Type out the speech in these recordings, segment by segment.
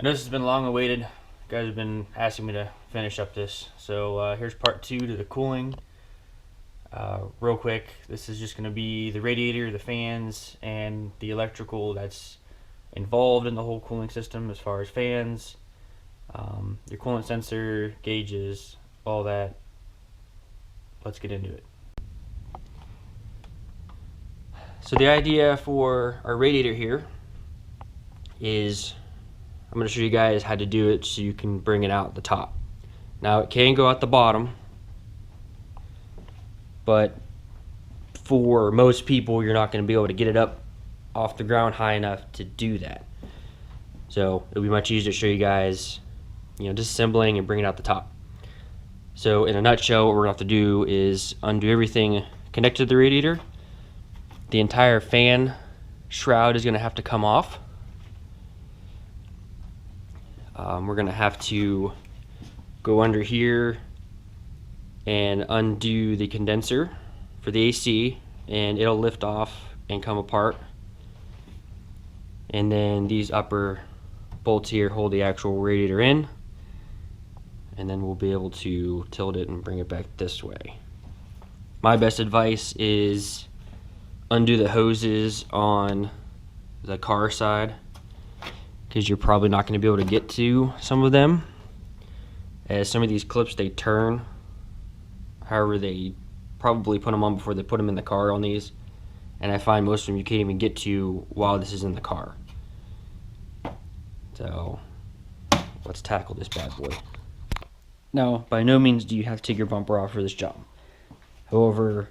I know this has been long awaited. You guys have been asking me to finish up this. So here's part 2 to the cooling. Real quick, this is just going to be the radiator, the fans, and the electrical that's involved in the whole cooling system as far as fans, your coolant sensor, gauges, all that. Let's get into it. So the idea for our radiator here is I'm going to show you guys how to do it so you can bring it out the top. Now it can go out the bottom, but for most people you're not going to be able to get it up off the ground high enough to do that. So it'll be much easier to show you guys, disassembling and bringing it out the top. So in a nutshell, what we're going to have to do is undo everything connected to the radiator. The entire fan shroud is going to have to come off. We're going to have to go under here and undo the condenser for the AC, and it'll lift off and come apart. And then these upper bolts here hold the actual radiator in, and then we'll be able to tilt it and bring it back this way. My best advice is undo the hoses on the car side, because you're probably not going to be able to get to some of them, as some of these clips they turn. However, they probably put them on before they put them in the car on these, and I find most of them you can't even get to while this is in the car. So let's tackle this bad boy. Now, by no means do you have to take your bumper off for this job. However,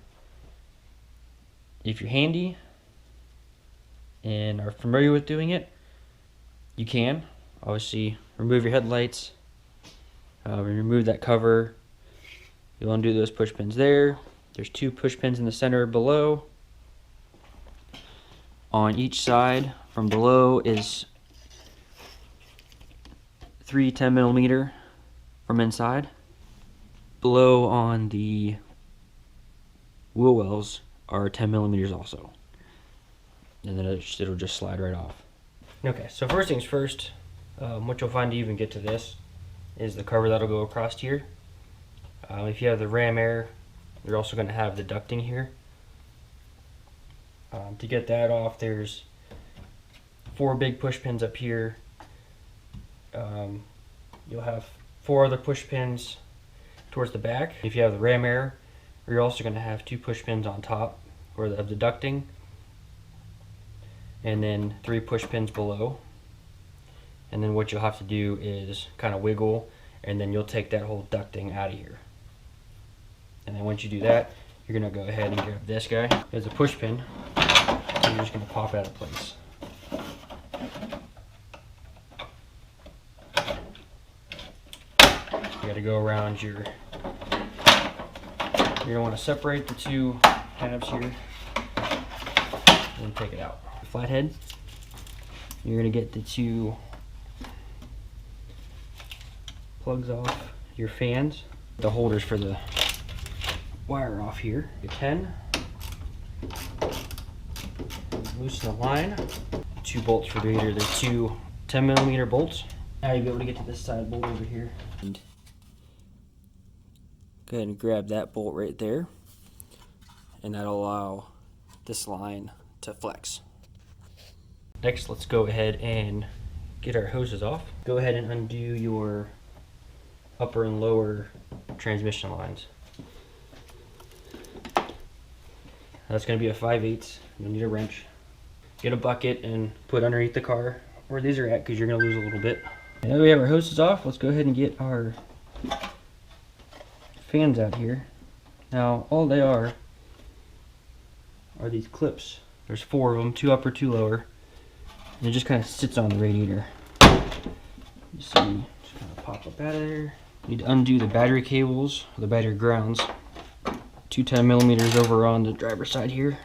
if you're handy and are familiar with doing it, you can obviously remove your headlights, remove that cover. You'll undo those push pins there. There's 2 push pins in the center below. On each side from below is 3 10mm from inside. Below on the wheel wells are 10mm also, and then it'll just slide right off. Okay, so first things first, what you'll find to even get to this is the cover that'll go across here. If you have the ram air, you're also going to have the ducting here. To get that off, there's 4 big push pins up here. You'll have 4 other push pins towards the back. If you have the ram air, you're also going to have 2 push pins on top of the ducting, and then 3 push pins below. And then what you'll have to do is kind of wiggle, and then you'll take that whole ducting out of here. And then once you do that, you're going to go ahead and grab this guy. There's a push pin, so you're just going to pop it out of place. You got to go around you're going to want to separate the 2 halves here and take it out. Flathead, you're going to get the 2 plugs off your fans, the holders for the wire off here. Your 10, loosen the line, 2 bolts for the radiator. There's 2 10mm bolts. Now you'll be able to get to this side bolt over here. And go ahead and grab that bolt right there, and that'll allow this line to flex. Next, let's go ahead and get our hoses off. Go ahead and undo your upper and lower transmission lines. That's going to be a 5/8. You'll need a wrench. Get a bucket and put underneath the car where these are at, because you're going to lose a little bit. Now that we have our hoses off, let's go ahead and get our fans out here. Now all they are these clips. There's 4 of them, 2 upper, 2 lower. And it just kind of sits on the radiator. You see, just kind of pop up out of there. You need to undo the battery cables, the battery grounds. 2 10mm over on the driver's side here.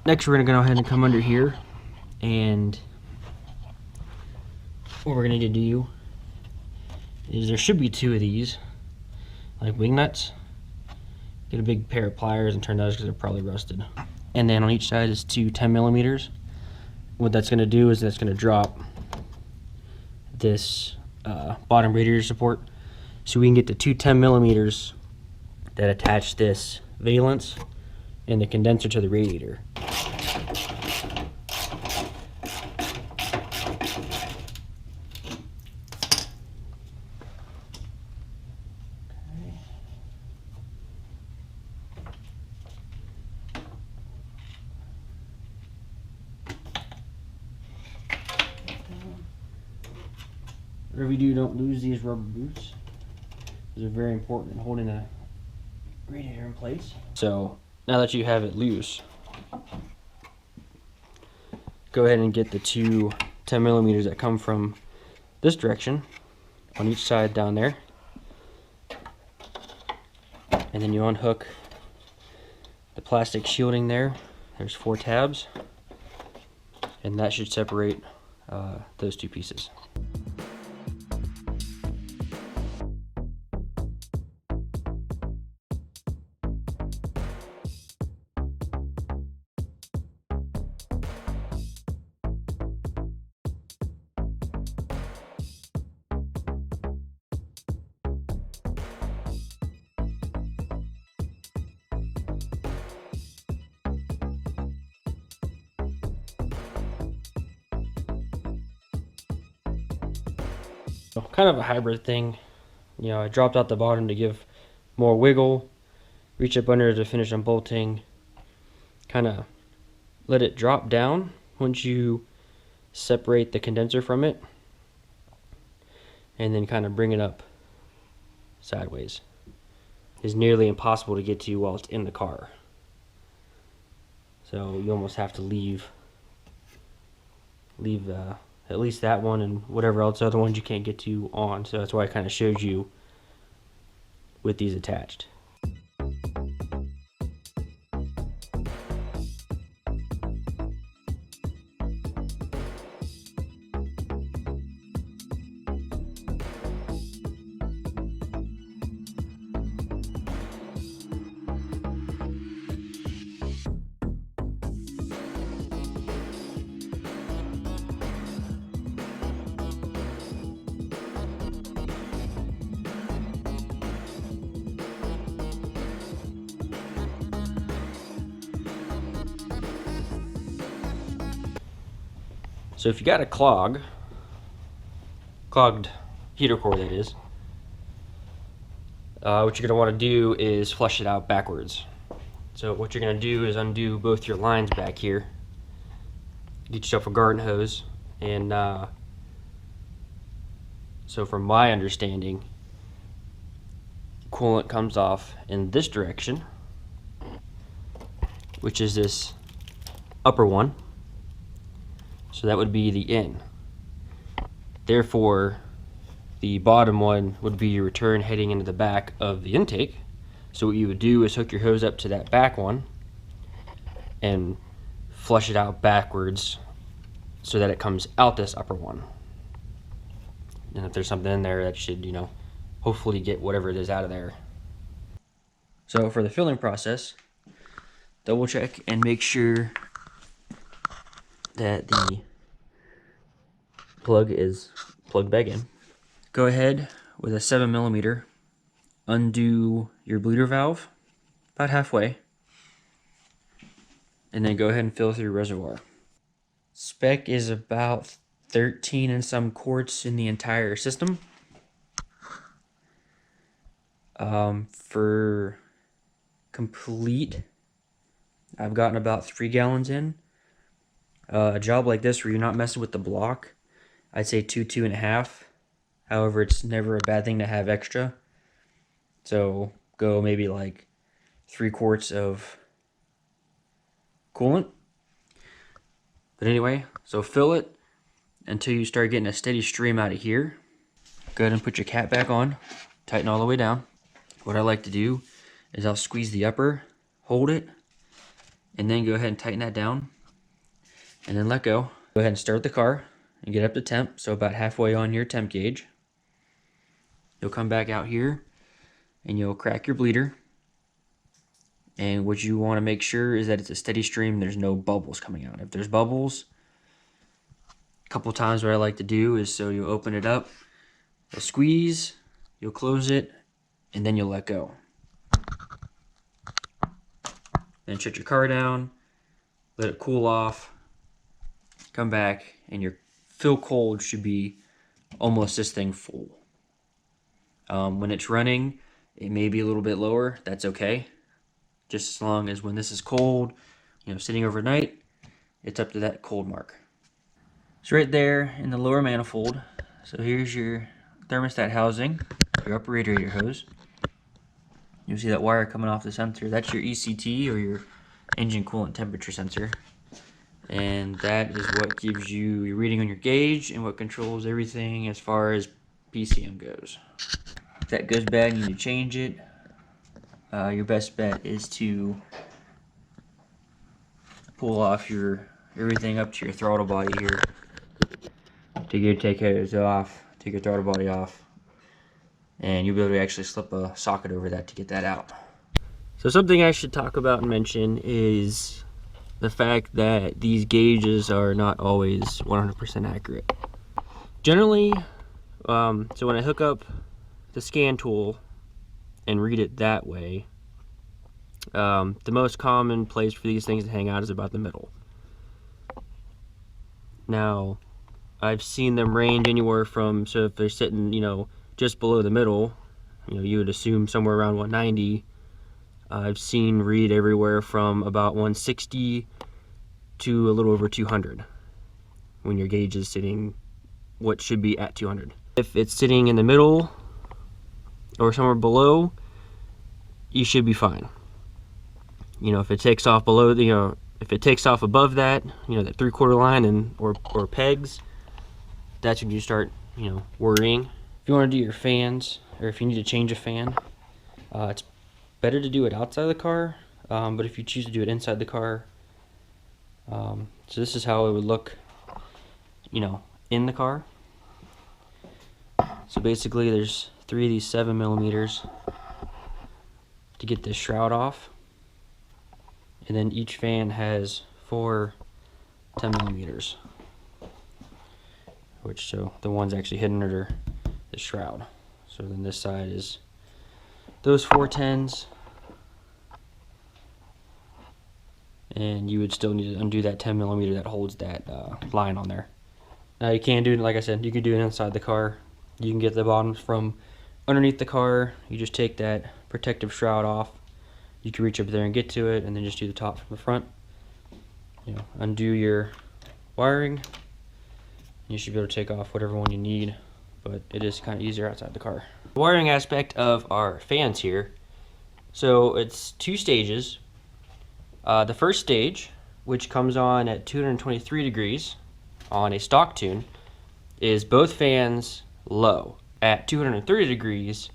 Next, we're gonna go ahead and come under here, and what we're gonna need to do is there should be 2 of these, like wing nuts. Get a big pair of pliers and turn those because they're probably rusted. And then on each side is 2 10mm. What that's gonna do is that's gonna drop this bottom radiator support, so we can get the 2 10mm that attach this valence and the condenser to the radiator. Whatever you do, don't lose these rubber boots. These are very important in holding the radiator in place. So now that you have it loose, go ahead and get the 2 10mm that come from this direction on each side down there. And then you unhook the plastic shielding there. There's 4 tabs. And that should separate those 2 pieces. Kind of a hybrid thing. You know, I dropped out the bottom to give more wiggle, reach up under to finish unbolting, kind of let it drop down once you separate the condenser from it, and then kind of bring it up sideways. It's nearly impossible to get to while it's in the car. So you almost have to leave at least that one and whatever else other ones you can't get to on. So that's why I kind of showed you with these attached. So if you got a clogged heater core, that is, what you're going to want to do is flush it out backwards. So what you're going to do is undo both your lines back here, get yourself a garden hose, and so from my understanding, coolant comes off in this direction, which is this upper one. So that would be the in. Therefore, the bottom one would be your return heading into the back of the intake. So what you would do is hook your hose up to that back one and flush it out backwards so that it comes out this upper one. And if there's something in there, that should, you know, hopefully get whatever it is out of there. So for the filling process, double check and make sure that the plug is plugged back in. Go ahead with a 7mm, undo your bleeder valve about halfway, and then go ahead and fill through your reservoir. Spec is about 13 and some quarts in the entire system. For complete, I've gotten about 3 gallons in. A job like this where you're not messing with the block, I'd say 2.5. However, it's never a bad thing to have extra. So go maybe like 3 quarts of coolant. But anyway, so fill it until you start getting a steady stream out of here. Go ahead and put your cap back on, tighten all the way down. What I like to do is I'll squeeze the upper, hold it, and then go ahead and tighten that down, and then let go. Go ahead and start the car and get up to temp, so about halfway on your temp gauge. You'll come back out here and you'll crack your bleeder. And what you want to make sure is that it's a steady stream, there's no bubbles coming out. If there's bubbles, a couple times what I like to do is, so you open it up, you'll squeeze, you'll close it, and then you'll let go. Then shut your car down, let it cool off, come back, and your fill cold should be almost this thing full. When it's running, it may be a little bit lower, that's okay. Just as long as when this is cold, sitting overnight, it's up to that cold mark. It's right there in the lower manifold. So here's your thermostat housing, your upper radiator hose. You'll see that wire coming off the sensor. That's your ECT, or your engine coolant temperature sensor. And that is what gives you your reading on your gauge and what controls everything as far as PCM goes. If that goes bad and you need to change it, your best bet is to pull off everything up to your throttle body here. Take your hose off, take your throttle body off, and you'll be able to actually slip a socket over that to get that out. So something I should talk about and mention is the fact that these gauges are not always 100% accurate. Generally, so when I hook up the scan tool and read it that way, the most common place for these things to hang out is about the middle. Now, I've seen them range anywhere from, so if they're sitting, just below the middle, you would assume somewhere around 190. I've seen read everywhere from about 160 to a little over 200 when your gauge is sitting what should be at 200. If it's sitting in the middle or somewhere below, you should be fine. If it takes off below, if it takes off above that, that 3/4 line or pegs, that's when you start, worrying. If you want to do your fans, or if you need to change a fan, it's better to do it outside the car, but if you choose to do it inside the car, so this is how it would look, in the car. So basically there's 3 of these 7mm to get this shroud off, and then each fan has 4 10mm, so the one's actually hidden under the shroud. So then this side is those 4 10s, and you would still need to undo that 10mm that holds that line on there. Now you can do it, like I said, you can do it inside the car. You can get the bottoms from underneath the car. You just take that protective shroud off. You can reach up there and get to it, and then just do the top from the front. Undo your wiring. You should be able to take off whatever one you need, but it is kind of easier outside the car. The wiring aspect of our fans here. So it's 2 stages. The first stage, which comes on at 223 degrees on a stock tune, is both fans low. At 230 degrees,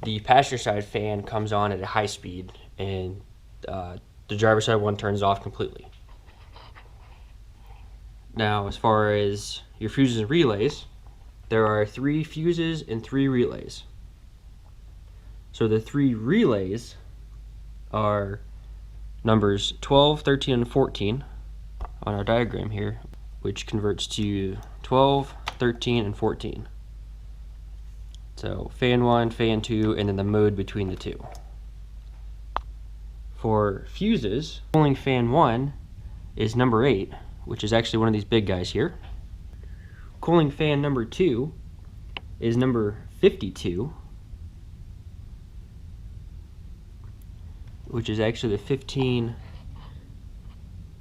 the passenger side fan comes on at a high speed, and the driver's side one turns off completely. Now, as far as your fuses and relays, there are 3 fuses and 3 relays. So the 3 relays are numbers 12, 13, and 14 on our diagram here, which converts to 12, 13, and 14. So fan 1, fan 2, and then the mode between the 2. For fuses, cooling fan 1 is number 8, which is actually one of these big guys here. Cooling fan number 2 is number 52, which is actually the 15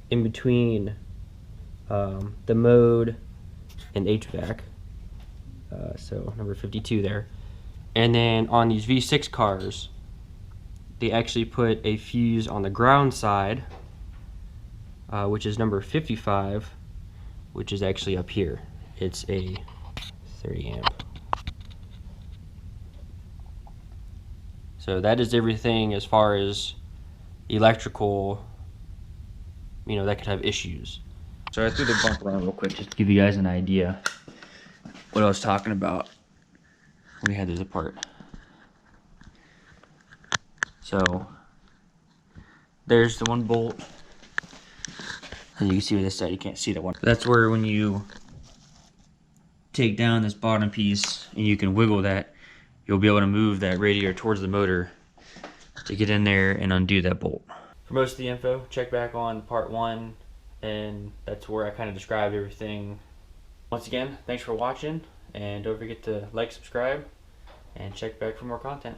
in between the mode and HVAC. So number 52 there. And then on these V6 cars, they actually put a fuse on the ground side, which is number 55, which is actually up here. It's a 30 amp. So that is everything as far as electrical you know, that could have issues. So I threw the bumper on real quick just to give you guys an idea what I was talking about when we had this apart. So there's the one bolt, and you can see on this side, you can't see that one. That's where when you take down this bottom piece and you can wiggle that, you'll be able to move that radiator towards the motor to get in there and undo that bolt. For most of the info, check back on part 1, and that's where I kind of described everything. Once again, thanks for watching, and don't forget to like, subscribe, and check back for more content.